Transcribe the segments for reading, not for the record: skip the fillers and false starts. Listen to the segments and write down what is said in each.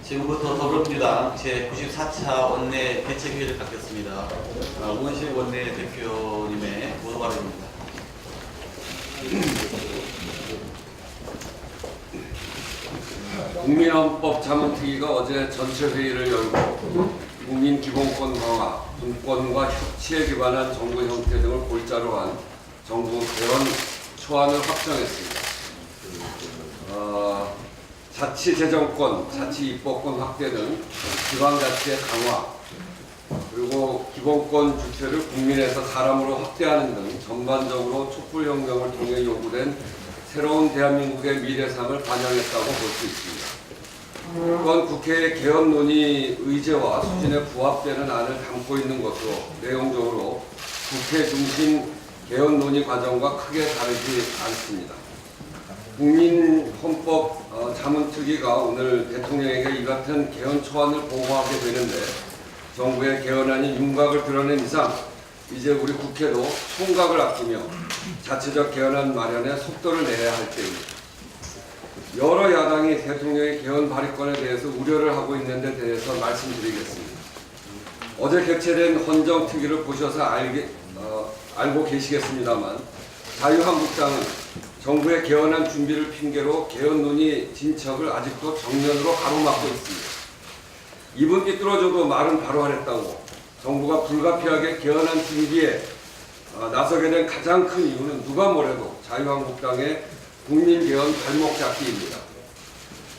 지금부터 더불어민주당 제94차 원내 개최회의를 갖겠습니다. 우원식 원내대표님의 모두 발언입니다. 국민헌법 자문특위가 어제 전체 회의를 열고 국민 기본권 강화, 분권과 협치에 기반한 정부 형태 등을 골자로 한 정부 개헌 초안을 확정했습니다. 자치재정권, 자치입법권 확대 등 지방자치의 강화, 그리고 기본권 주체를 국민에서 사람으로 확대하는 등 전반적으로 촛불혁명을 통해 요구된 새로운 대한민국의 미래상을 반영했다고 볼 수 있습니다. 또한 국회의 개헌 논의 의제와 수준에 부합되는 안을 담고 있는 것으로 내용적으로 국회 중심 개헌 논의 과정과 크게 다르지 않습니다. 국민헌법 자문특위가 오늘 대통령에게 이 같은 개헌 초안을 보고하게 되는데 정부의 개헌안이 윤곽을 드러낸 이상 이제 우리 국회도 총각을 아끼며 자체적 개헌안 마련에 속도를 내야 할 때입니다. 여러 야당이 대통령의 개헌 발의권에 대해서 우려를 하고 있는 데 대해서 말씀드리겠습니다. 어제 개최된 헌정특위를 보셔서 알고 계시겠습니다만 자유한국당은 정부의 개헌안 준비를 핑계로 개헌 논의 진척을 아직도 정면으로 가로막고 있습니다. 입은 삐뚤어져도 말은 바로 하랬다고 정부가 불가피하게 개헌안 준비에 나서게 된 가장 큰 이유는 누가 뭐래도 자유한국당의 국민개헌 발목 잡기입니다.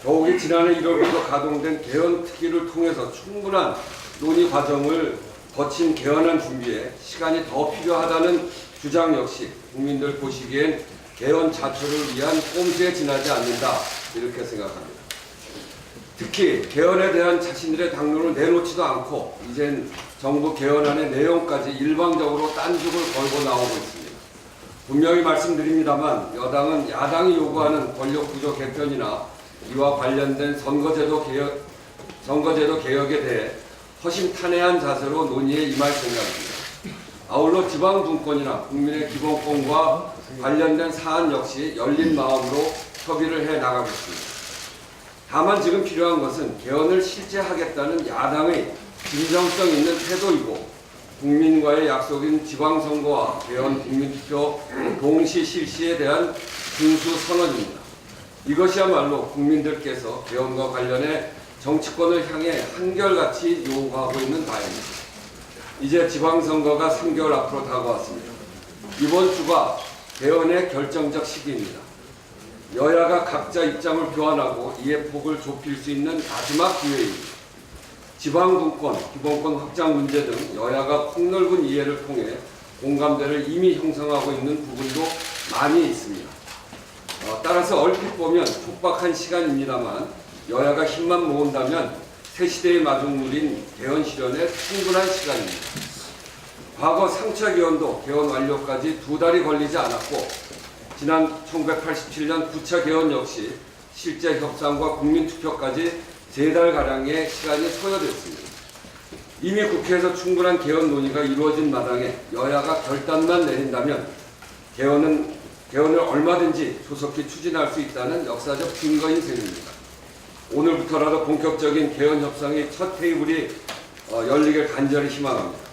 더욱이 지난해 1월부터 가동된 개헌특위를 통해서 충분한 논의 과정을 거친 개헌안 준비에 시간이 더 필요하다는 주장 역시 국민들 보시기엔 개헌 자초를 위한 꼼수에 지나지 않는다 이렇게 생각합니다. 특히 개헌에 대한 자신들의 당론을 내놓지도 않고 이젠 정부 개헌안의 내용까지 일방적으로 딴죽을 걸고 나오고 있습니다. 분명히 말씀드립니다만 여당은 야당이 요구하는 권력구조 개편이나 이와 관련된 선거제도 개혁에 대해 허심탄회한 자세로 논의에 임할 생각입니다. 아울러 지방분권이나 국민의 기본권과 관련된 사안 역시 열린 마음으로 협의를 해 나가겠습니다. 다만 지금 필요한 것은 개헌을 실제하겠다는 야당의 진정성 있는 태도이고 국민과의 약속인 지방선거와 개헌 국민투표 동시 실시에 대한 준수 선언입니다. 이것이야말로 국민들께서 개헌과 관련해 정치권을 향해 한결같이 요구하고 있는 바입니다. 이제 지방선거가 3개월 앞으로 다가왔습니다. 이번 주가 개헌의 결정적 시기입니다. 여야가 각자 입장을 교환하고 이해 폭을 좁힐 수 있는 마지막 기회입니다. 지방분권, 기본권 확장 문제 등 여야가 폭넓은 이해를 통해 공감대를 이미 형성하고 있는 부분도 많이 있습니다. 따라서 얼핏 보면 촉박한 시간입니다만 여야가 힘만 모은다면 새 시대의 마중물인 개헌 실현에 충분한 시간입니다. 과거 3차 개헌도 개헌 완료까지 2달이 걸리지 않았고 지난 1987년 9차 개헌 역시 실제 협상과 국민투표까지 3달가량의 시간이 소요됐습니다. 이미 국회에서 충분한 개헌 논의가 이루어진 마당에 여야가 결단만 내린다면 개헌을 얼마든지 조속히 추진할 수 있다는 역사적 증거인 셈입니다. 오늘부터라도 본격적인 개헌 협상의 첫 테이블이 열리길 간절히 희망합니다.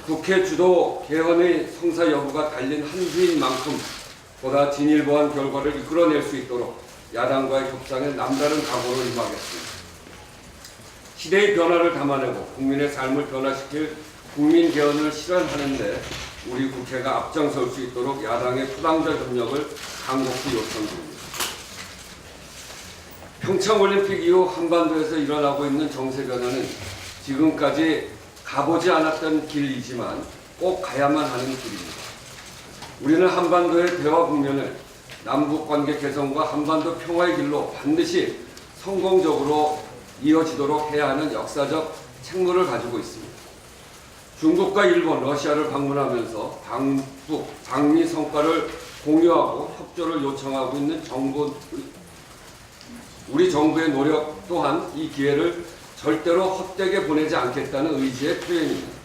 국회 주도 개헌의 성사 여부가 달린 한 주인 만큼 보다 진일보한 결과를 이끌어낼 수 있도록 야당과의 협상에 남다른 각오로 임하겠습니다. 시대의 변화를 담아내고 국민의 삶을 변화시킬 국민 개헌을 실현하는 데 우리 국회가 앞장설 수 있도록 야당의 부당적 협력을 간곡히 요청드립니다. 평창올림픽 이후 한반도에서 일어나고 있는 정세 변화는 지금까지 가보지 않았던 길이지만 꼭 가야만 하는 길입니다. 우리는 한반도의 대화 국면을 남북관계 개선과 한반도 평화의 길로 반드시 성공적으로 이어지도록 해야 하는 역사적 책무를 가지고 있습니다. 중국과 일본, 러시아를 방문하면서 방북, 방미 성과를 공유하고 협조를 요청하고 있는 우리 정부의 노력 또한 이 기회를 절대로 헛되게 보내지 않겠다는 의지의 표현입니다.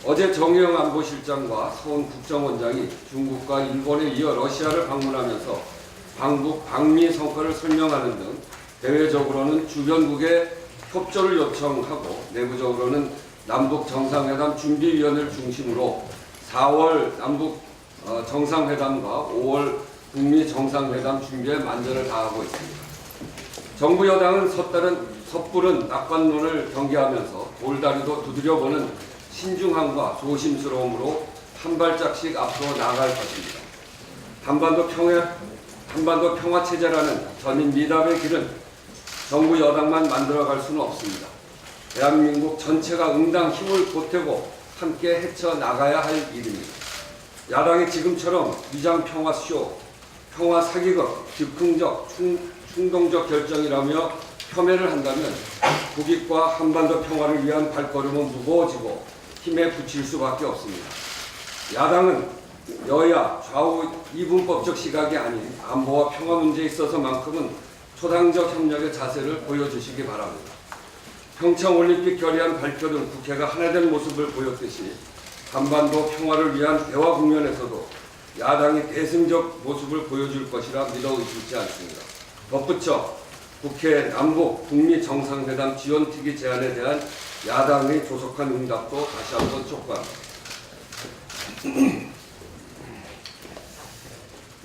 어제 정의영 안보실장과 서훈 국정원장이 중국과 일본에 이어 러시아를 방문하면서 방북, 방미 성과를 설명하는 등 대외적으로는 주변국에 협조를 요청하고 내부적으로는 남북 정상회담 준비위원회를 중심으로 4월 남북 정상회담과 5월 북미 정상회담 준비에 만전을 다하고 있습니다. 정부 여당은 섣부른 낙관론을 경계하면서 돌다리도 두드려보는 신중함과 조심스러움으로 한 발짝씩 앞으로 나아갈 것입니다. 한반도 평화 체제라는 전인 미답의 길은 정부 여당만 만들어갈 수는 없습니다. 대한민국 전체가 응당 힘을 보태고 함께 헤쳐나가야 할 일입니다. 야당이 지금처럼 위장 평화쇼, 평화 사기극, 즉흥적, 충동적 결정이라며 폄훼를 한다면 국익과 한반도 평화를 위한 발걸음은 무거워지고 힘에 부칠 수밖에 없습니다. 야당은 여야 좌우 이분법적 시각이 아닌 안보와 평화 문제에 있어서만큼은 초당적 협력의 자세를 보여주시기 바랍니다. 평창올림픽 결의안 발표 등 국회가 하나된 모습을 보였듯이 한반도 평화를 위한 대화 국면에서도 야당이 대승적 모습을 보여줄 것이라 믿어 의심치 않습니다. 덧붙여 국회 남북 북미 정상회담 지원특위 제안에 대한 야당의 조속한 응답도 다시 한번 촉구합니다.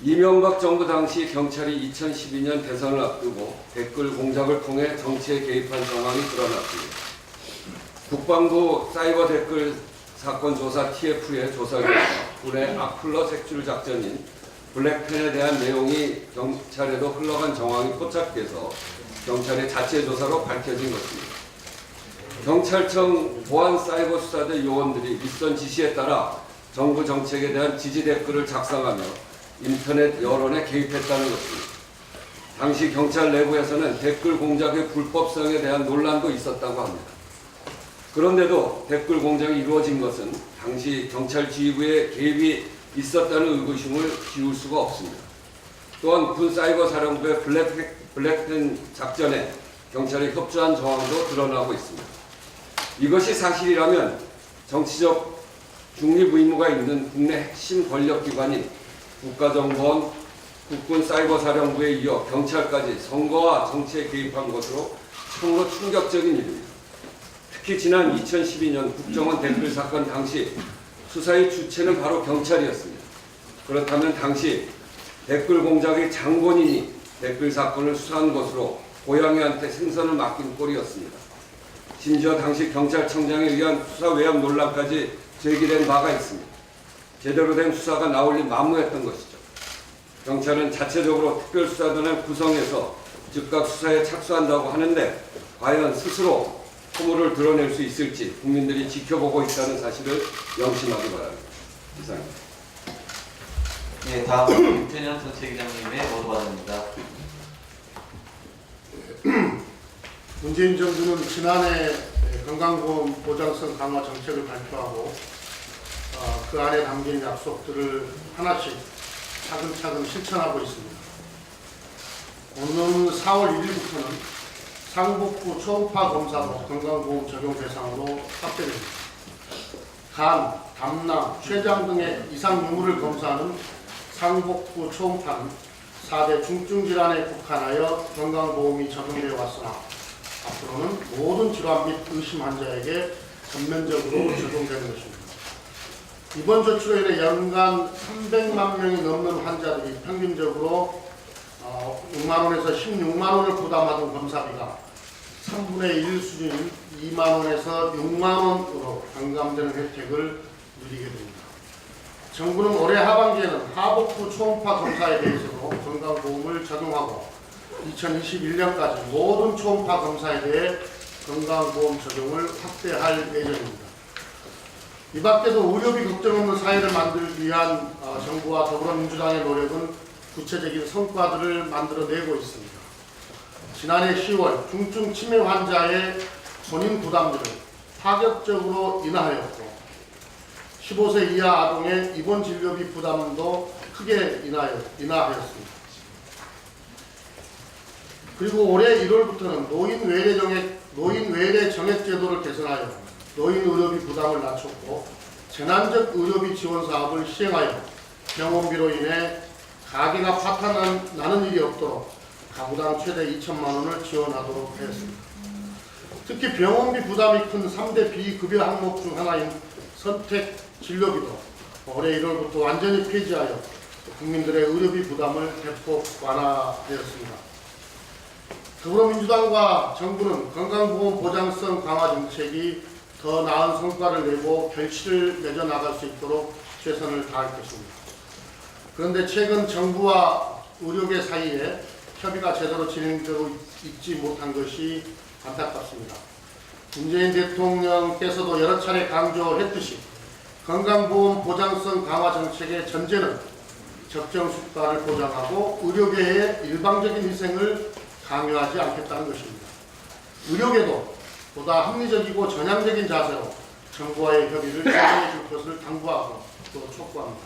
이명박 정부 당시 경찰이 2012년 대선을 앞두고 댓글 공작을 통해 정치에 개입한 정황이 드러났습니다. 국방부 사이버 댓글 사건 조사 TF의 조사 결과 군의 악플러 색출 작전인 블랙펜에 대한 내용이 경찰에도 흘러간 정황이 포착돼서 경찰의 자체 조사로 밝혀진 것입니다. 경찰청 보안사이버수사대 요원들이 윗선 지시에 따라 정부 정책에 대한 지지 댓글을 작성하며 인터넷 여론에 개입했다는 것입니다. 당시 경찰 내부에서는 댓글 공작의 불법성에 대한 논란도 있었다고 합니다. 그런데도 댓글 공작이 이루어진 것은 당시 경찰 지휘부의 개입이 있었다는 의구심을 지울 수가 없습니다. 또한 군 사이버 사령부의 블랙펜 작전에 경찰이 협조한 정황도 드러나고 있습니다. 이것이 사실이라면 정치적 중립 의무가 있는 국내 핵심 권력기관인 국가정보원, 국군사이버사령부에 이어 경찰까지 선거와 정치에 개입한 것으로 참으로 충격적인 일입니다. 특히 지난 2012년 국정원 댓글 사건 당시 수사의 주체는 바로 경찰이었습니다. 그렇다면 당시 댓글 공작의 장본인이 댓글 사건을 수사한 것으로 고양이한테 생선을 맡긴 꼴이었습니다. 심지어 당시 경찰청장에 의한 수사 외압 논란까지 제기된 바가 있습니다. 제대로 된 수사가 나올 리 만무했던 것이죠. 경찰은 자체적으로 특별수사단을 구성해서 즉각 수사에 착수한다고 하는데 과연 스스로 허물을 드러낼 수 있을지 국민들이 지켜보고 있다는 사실을 명심하기 바랍니다. 이상입니다. 예, 다음 김태년 정책위장님의 보도받습니다. 문재인 정부는 지난해 건강보험 보장성 강화 정책을 발표하고 그 안에 담긴 약속들을 하나씩 차근차근 실천하고 있습니다. 오는 4월 1일부터는 상복부 초음파 검사도 건강보험 적용 대상으로 확대됩니다. 간, 담낭, 췌장 등의 이상 유무를 검사하는 상복부 초음파는 4대 중증질환에 국한하여 건강보험이 적용되어 왔으나 앞으로는 모든 질환 및 의심 환자에게 전면적으로 적용되는 것입니다. 이번 조치로 인해 연간 300만 명이 넘는 환자들이 평균적으로 6만원에서 16만원을 부담하던 검사비가 3분의 1 수준인 2만원에서 6만원으로 경감되는 혜택을 누리게 됩니다. 정부는 올해 하반기에는 하복부 초음파 검사에 대해서도 건강보험을 적용하고 2021년까지 모든 초음파 검사에 대해 건강보험 적용을 확대할 예정입니다. 이 밖에도 의료비 걱정 없는 사회를 만들기 위한 정부와 더불어민주당의 노력은 구체적인 성과들을 만들어내고 있습니다. 지난해 10월 중증 치매 환자의 본인 부담률을 파격적으로 인하하였고 15세 이하 아동의 입원 진료비 부담도 크게 인하하였습니다. 그리고 올해 1월부터는 노인 외래 정액 제도를 개선하여 노인 의료비 부담을 낮췄고 재난적 의료비 지원 사업을 시행하여 병원비로 인해 가게가 파탄나는 일이 없도록 가구당 최대 2천만 원을 지원하도록 하였습니다. 특히 병원비 부담이 큰 3대 비급여 항목 중 하나인 선택 진료비도 올해 1월부터 완전히 폐지하여 국민들의 의료비 부담을 대폭 완화되었습니다. 더불어민주당과 정부는 건강보험 보장성 강화 정책이 더 나은 성과를 내고 결실을 맺어 나갈 수 있도록 최선을 다할 것입니다. 그런데 최근 정부와 의료계 사이에 협의가 제대로 진행되고 있지 못한 것이 안타깝습니다. 문재인 대통령께서도 여러 차례 강조했듯이 건강보험 보장성 강화 정책의 전제는 적정 수가를 보장하고 의료계의 일방적인 희생을 강요하지 않겠다는 것입니다. 의료계도 보다 합리적이고 전향적인 자세로 정부와의 협의를 진행해 줄 것을 당부하고 또 촉구합니다.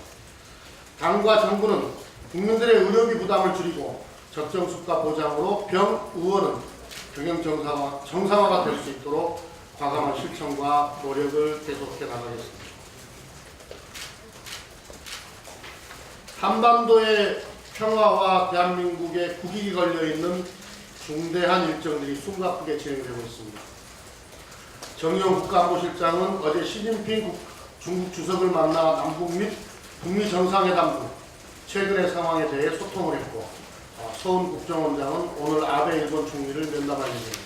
당과 정부는 국민들의 의료비 부담을 줄이고 적정 수가 보장으로 병 의원은 경영 정상화가 될 수 있도록 과감한 실천과 노력을 계속해 나가겠습니다. 한반도의 평화와 대한민국의 국익이 걸려있는 중대한 일정들이 숨가쁘게 진행되고 있습니다. 정의용 국가안보실장은 어제 시진핑 중국 주석을 만나 남북 및 북미 정상회담 등 최근의 상황에 대해 소통을 했고, 서훈 국정원장은 오늘 아베 일본 총리를 면담할 예정입니다.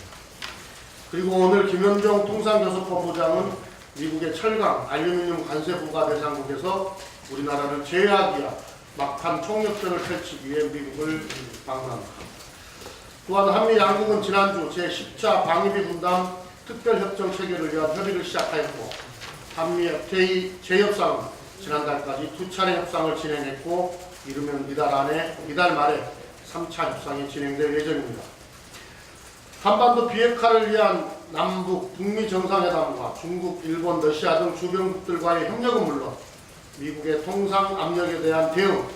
그리고 오늘 김현종 통상교섭본부장은 미국의 철강, 알루미늄 관세 부과 대상국에서 우리나라를 제외하기 위한 막판 총력전을 펼치기 위해 미국을 방문합니다. 또한 한미 양국은 지난주 제10차 방위비 분담 특별협정 체결을 위한 협의를 시작하였고, 한미 FTA 재협상은 지난달까지 2차례 협상을 진행했고, 이르면 이달 말에 3차 협상이 진행될 예정입니다. 한반도 비핵화를 위한 남북, 북미 정상회담과 중국, 일본, 러시아 등 주변국들과의 협력은 물론 미국의 통상 압력에 대한 대응,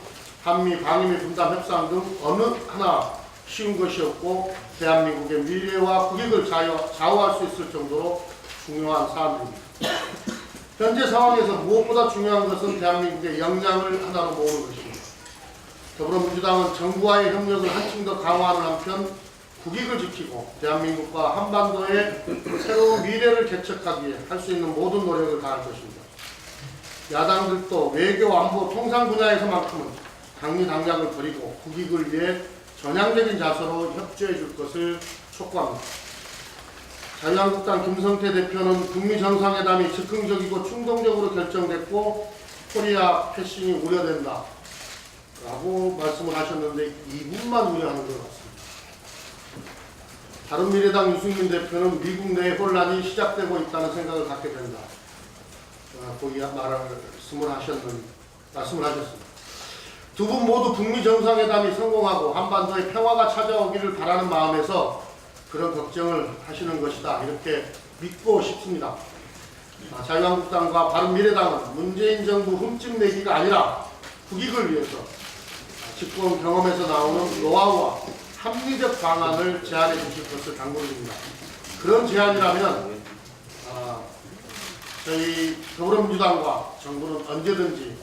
한미 방위비 분담 협상 등 어느 하나 쉬운 것이 없고 대한민국의 미래와 국익을 좌우할 수 있을 정도로 중요한 사안입니다. 현재 상황에서 무엇보다 중요한 것은 대한민국의 역량을 하나로 모으는 것입니다. 더불어민주당은 정부와의 협력을 한층 더 강화하는 한편 국익을 지키고 대한민국과 한반도의 새로운 미래를 개척하기 위해 할 수 있는 모든 노력을 다할 것입니다. 야당들도 외교, 안보, 통상 분야에서만큼은 당리당략을 버리고 국익을 위해 전향적인 자세로 협조해 줄 것을 촉구합니다. 자유한국당 김성태 대표는 북미 정상회담이 즉흥적이고 충동적으로 결정됐고 코리아 패싱이 우려된다 라고 말씀을 하셨는데 이분만 우려하는 것 같습니다. 바른미래당 유승민 대표는 미국 내 혼란이 시작되고 있다는 생각을 갖게 된다. 거기 말씀을 하셨습니다. 두 분 모두 북미 정상회담이 성공하고 한반도에 평화가 찾아오기를 바라는 마음에서 그런 걱정을 하시는 것이다. 이렇게 믿고 싶습니다. 자유한국당과 바른미래당은 문재인 정부 흠집 내기가 아니라 국익을 위해서 집권 경험에서 나오는 노하우와 합리적 방안을 제안해 주실 것을 당부드립니다. 그런 제안이라면 저희 더불어민주당과 정부는 언제든지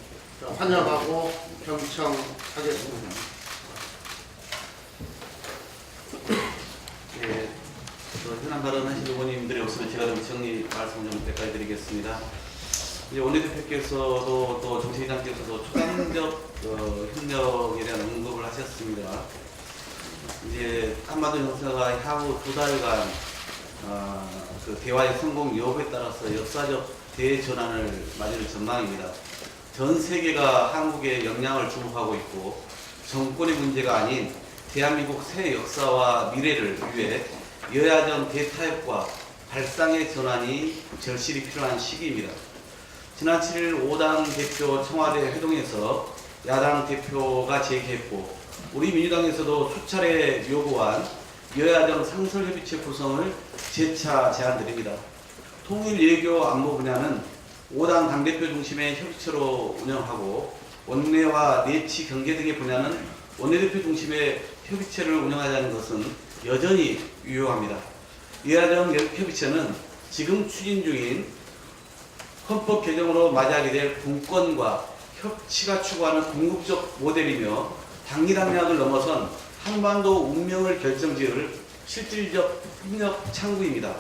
환영하고 경청하겠습니다. 예, 현안 발언하신 의원님들의 없으면 제가 좀 정리 말씀 좀 몇 가지 드리겠습니다. 이제 원내대표께서도 또 정책위장께서도 초당적 협력에 대한 언급을 하셨습니다. 이제 한반도 정세가 향후 2달간 그 대화의 성공 여부에 따라서 역사적 대전환을 맞을 전망입니다. 전 세계가 한국의 역량을 주목하고 있고 정권의 문제가 아닌 대한민국 새 역사와 미래를 위해 여야정 대타협과 발상의 전환이 절실히 필요한 시기입니다. 지난 7일 5당 대표 청와대 회동에서 야당 대표가 제기했고 우리 민주당에서도 수차례 요구한 여야정 상설협의체 구성을 재차 제안드립니다. 통일, 외교, 안보 분야는 5당 당대표 중심의 협의체로 운영하고 원내와 내치, 경제 등의 분야는 원내대표 중심의 협의체를 운영하자는 것은 여전히 유효합니다. 여야정 협의체는 지금 추진 중인 헌법 개정으로 맞이하게 될 분권과 협치가 추구하는 궁극적 모델이며 당리당략을 넘어선 한반도 운명을 결정지을 실질적 협력 창구입니다.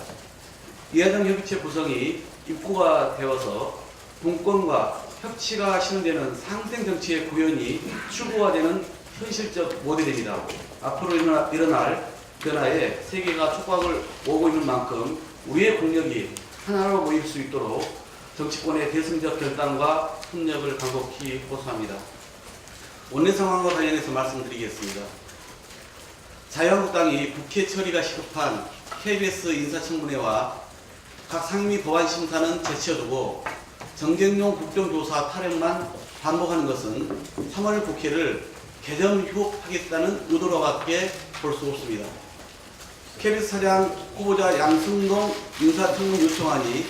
이하정 협의체 구성이 입구가 되어서 동권과 협치가 실현되는 상생 정치의 구현이 추구화되는 현실적 모델입니다. 앞으로 일어날 변화에 세계가 촉각을 오고 있는 만큼 우리의 국력이 하나로 모일 수 있도록 정치권의 대승적 결단과 협력을 간곡히 호소합니다. 원내 상황과 관련해서 말씀드리겠습니다. 자유한국당이 국회 처리가 시급한 KBS 인사청문회와 각 상임위 법안 심사는 제쳐두고 정쟁용 국정조사 타령만 반복하는 것은 3월 국회를 개점휴업하겠다는 의도로밖에 볼 수 없습니다. KBS 사장 후보자 양승동 인사청문 요청안이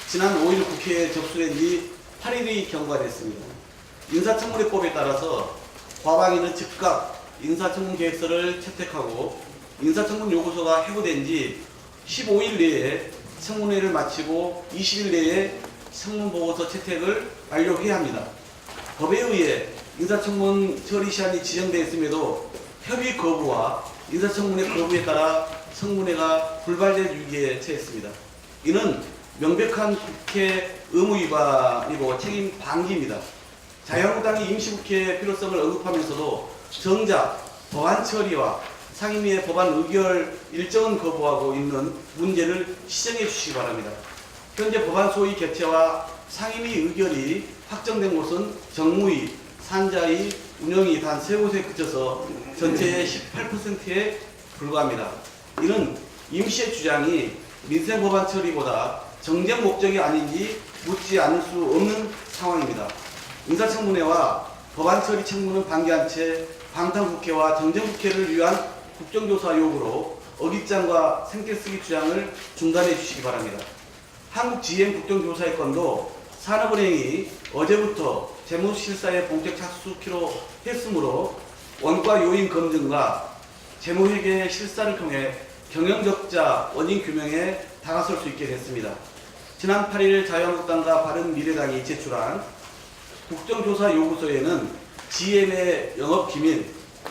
지난 5일 국회에 접수된 지 8일이 경과됐습니다. 인사청문회법에 따라서 과방위는 즉각 인사청문 계획서를 채택하고 인사청문 요구서가 해고된 지 15일 내에 청문회를 마치고 20일 내에 청문보고서 채택을 완료해야 합니다. 법에 의해 인사청문 처리 시한이 지정되어 있음에도 협의 거부와 인사청문회 거부에 따라 청문회가 불발될 위기에 처했습니다. 이는 명백한 국회 의무 위반이고 책임 방기입니다. 자유한국당이 임시국회의 필요성을 언급하면서도 정작 법안 처리와 상임위의 법안 의결 일정은 거부하고 있는 문제를 시정해 주시기 바랍니다. 현재 법안 소위 개최와 상임위 의결이 확정된 곳은 정무위, 산자위, 운영위 단 3곳에 그쳐서 전체의 18%에 불과합니다. 이는 임시의 주장이 민생 법안 처리보다 정쟁 목적이 아닌지 묻지 않을 수 없는 상황입니다. 인사청문회와 법안 처리 청문은 방기한 채 방탄국회와 정쟁국회를 위한 국정조사 요구로 어깃장과 생떼쓰기 주장을 중단해 주시기 바랍니다. 한국GM 국정조사의 건도 산업은행이 어제부터 재무실사에 본격 착수키로 했으므로 원가 요인 검증과 재무회계 실사를 통해 경영적자 원인 규명에 다가설 수 있게 됐습니다. 지난 8일 자유한국당과 바른미래당이 제출한 국정조사 요구서에는 GM의 영업기밀,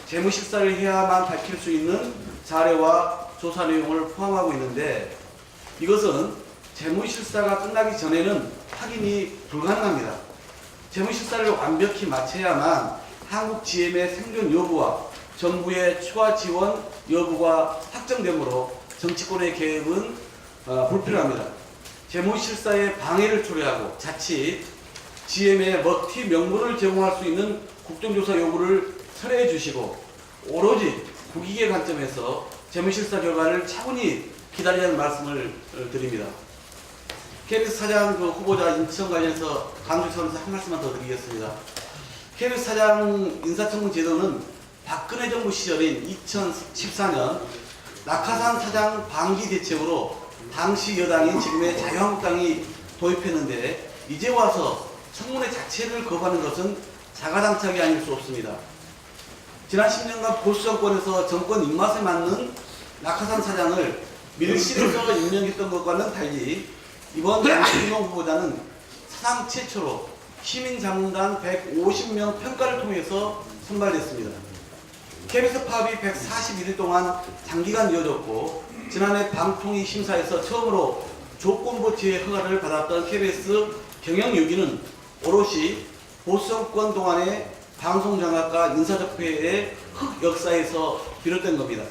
재무실사를 해야만 밝힐 수 있는 사례와 조사 내용을 포함하고 있는데 이것은 재무실사가 끝나기 전에는 확인이 불가능합니다. 재무실사를 완벽히 마쳐야만 한국GM의 생존 여부와 정부의 추가 지원 여부가 확정되므로 정치권의 개입은 불필요합니다. 재무실사에 방해를 초래하고 자칫 GM의 먹튀 명분을 제공할 수 있는 국정조사 요구를 철회해 주시고 오로지 국익의 관점에서 재무실사 결과를 차분히 기다리라는 말씀을 드립니다. KBS 사장 후보자 인천 관련해서 강조하면서 한 말씀만 더 드리겠습니다. KBS 사장 인사청문 제도는 박근혜 정부 시절인 2014년 낙하산 사장 방기 대책으로 당시 여당인 지금의 자유한국당이 도입했는데 이제 와서 청문회 자체를 거부하는 것은 자가당착이 아닐 수 없습니다. 지난 10년간 보수 정권에서 정권 입맛에 맞는 낙하산 사장을 밀실에서 임명했던 것과는 달리 이번 양승동 후보자는 사상 최초로 시민자문단 150명 평가를 통해서 선발됐습니다. KBS 파업이 141일 동안 장기간 이어졌고 지난해 방통위 심사에서 처음으로 조건부지의 허가를 받았던 KBS 경영6위는 오롯이 보수정권 동안의 방송장악과 인사적폐의 흑역사에서 비롯된 겁니다.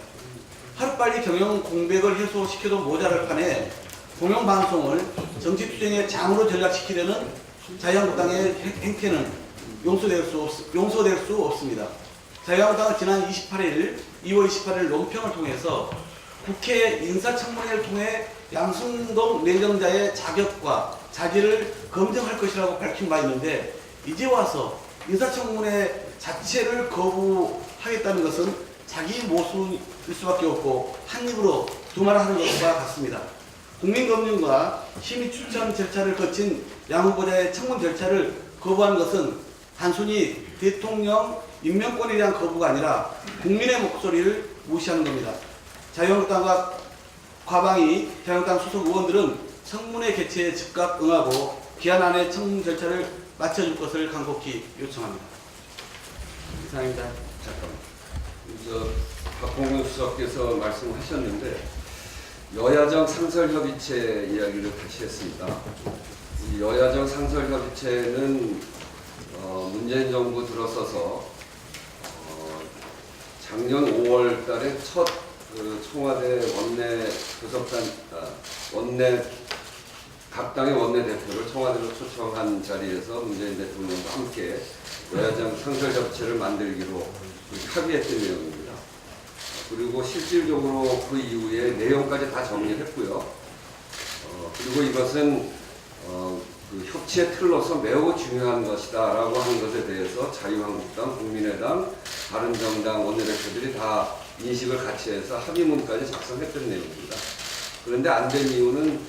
하루빨리 경영 공백을 해소시켜도 모자랄 판에 공영방송을 정치투쟁의 장으로 전락시키려는 자유한국당의 행태는 용서될 수 없습니다. 자유한국당은 지난 2월 28일 논평을 통해서 국회 인사청문회를 통해 양승동 내정자의 자격과 자질을 검증할 것이라고 밝힌 바 있는데 이제 와서 인사청문회 자체를 거부하겠다는 것은 자기 모순일 수밖에 없고 한 입으로 두 말 하는 것과 같습니다. 국민검증과 심의 추천 절차를 거친 양 후보자의 청문 절차를 거부한 것은 단순히 대통령 임명권에 대한 거부가 아니라 국민의 목소리를 무시하는 겁니다. 자유한국당과 과방위 자유한국당 소속 의원들은 청문회 개최에 즉각 응하고 기한 안에 청문 절차를 마쳐줄 것을 간곡히 요청합니다. 이상입니다. 잠깐만. 박홍근 수석께서 말씀하셨는데 여야정 상설협의체 이야기를 다시 했습니다. 이 여야정 상설협의체는 문재인 정부 들어서서 작년 5월 달에 첫 청와대 원내 교섭단 각 당의 원내대표를 청와대로 초청한 자리에서 문재인 대통령과 함께 여야정 상설협의체를 만들기로 합의했던 내용입니다. 그리고 실질적으로 그 이후에 내용까지 다 정리했고요. 그리고 이것은 그 협치의 틀로서 매우 중요한 것이다라고 하는 것에 대해서 자유한국당, 국민의당, 바른정당 원내대표들이 다 인식을 같이 해서 합의문까지 작성했던 내용입니다. 그런데 안 된 이유는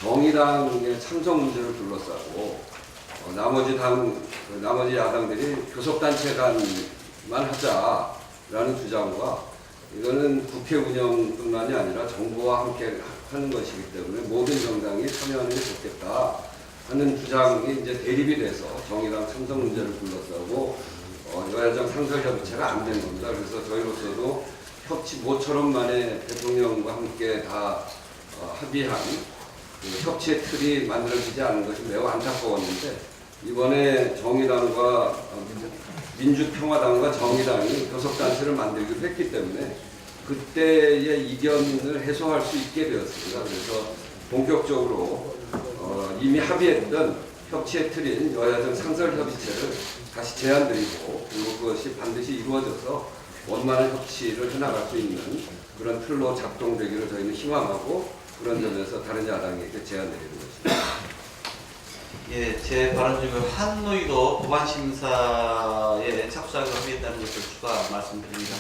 정의당의 참석 문제를 둘러싸고 나머지 야당들이 교섭단체 간만 하자라는 주장과 이거는 국회 운영뿐만이 아니라 정부와 함께 하는 것이기 때문에 모든 정당이 참여하는 게 좋겠다 하는 주장이 이제 대립이 돼서 정의당 참석 문제를 둘러싸고 여야정 상설협의체가 안 된 겁니다. 그래서 저희로서도 협치 모처럼 만에 대통령과 함께 다 합의한 그 협치의 틀이 만들어지지 않은 것이 매우 안타까웠는데 이번에 정의당과 민주평화당과 정의당이 교섭단체를 만들기로 했기 때문에 그때의 이견을 해소할 수 있게 되었습니다. 그래서 본격적으로 이미 합의했던 협치의 틀인 여야정 상설협의체를 다시 제안드리고 그리고 그것이 반드시 이루어져서 원만한 협치를 해나갈 수 있는 그런 틀로 작동되기를 저희는 희망하고 그런 점에서 다른 야당에게 제안드리는 것입니다. 예, 제 발언 중에 한노이도 법안 심사에 착수하기로 합의했다는 것을 추가 말씀드립니다.